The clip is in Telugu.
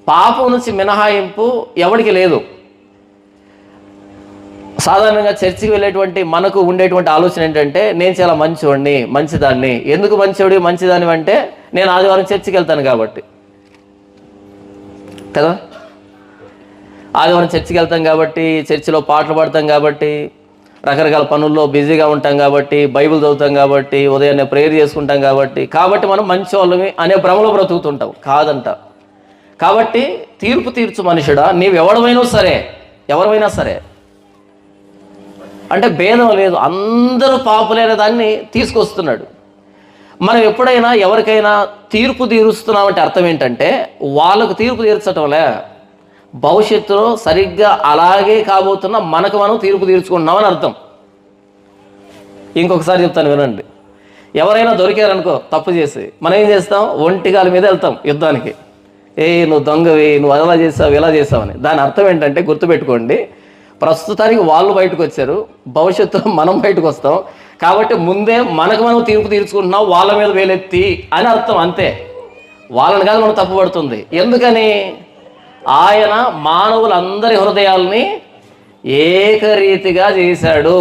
పాపం నుంచి మినహాయింపు ఎవరికి లేదు. సాధారణంగా చర్చికి వెళ్ళేటువంటి మనకు ఉండేటువంటి ఆలోచన ఏంటంటే, నేను చాలా మంచివాడిని, మంచిదాన్ని. ఎందుకు మంచివాడి మంచిదాన్ని అంటే, నేను ఆదివారం చర్చికి వెళ్తాను కాబట్టి కదా. ఆదివారం చర్చికి వెళ్తాం కాబట్టి, చర్చిలో పాటలు పాడతాం కాబట్టి, రకరకాల పనుల్లో బిజీగా ఉంటాం కాబట్టి, బైబిల్ చదువుతాం కాబట్టి, ఉదయాన్నే ప్రేయర్ చేసుకుంటాం కాబట్టి మనం మంచి వాళ్ళమి అనే భ్రమలో బ్రతుకుతుంటాం. కాదంట. కాబట్టి తీర్పు తీర్చు మనుషుడా, నీవు ఎవరైనా సరే అంటే భేదం లేదు, అందరూ పాపులైన దాన్ని తీసుకొస్తున్నాడు. మనం ఎప్పుడైనా ఎవరికైనా తీర్పు తీరుస్తున్నామంటే అర్థం ఏంటంటే, వాళ్ళకు తీర్పు తీర్చటంలే, భవిష్యత్తులో సరిగ్గా అలాగే కాబోతున్న మనకు మనం తీర్పు తీర్చుకుంటున్నామని అర్థం. ఇంకొకసారి చెప్తాను వినండి. ఎవరైనా దొరికారనుకో తప్పు చేసి, మనం ఏం చేస్తాం? ఒంటిగాల మీద వెళ్తాం యుద్ధానికి. నువ్వు దొంగవి, నువ్వు అలా చేసావు, ఇలా చేసావని. దాని అర్థం ఏంటంటే, గుర్తుపెట్టుకోండి, ప్రస్తుతానికి వాళ్ళు బయటకు వచ్చారు, భవిష్యత్తులో మనం బయటకు వస్తాం. కాబట్టి ముందే మనకు మనం తీర్పు తీర్చుకుంటున్నాం, వాళ్ళ మీద వేలెత్తి అని అర్థం. అంతే. వాళ్ళని కాదు మనం తప్పుపడుతుంది. ఎందుకని? ఆయన మానవులందరి హృదయాల్ని ఏకరీతిగా చేశాడు.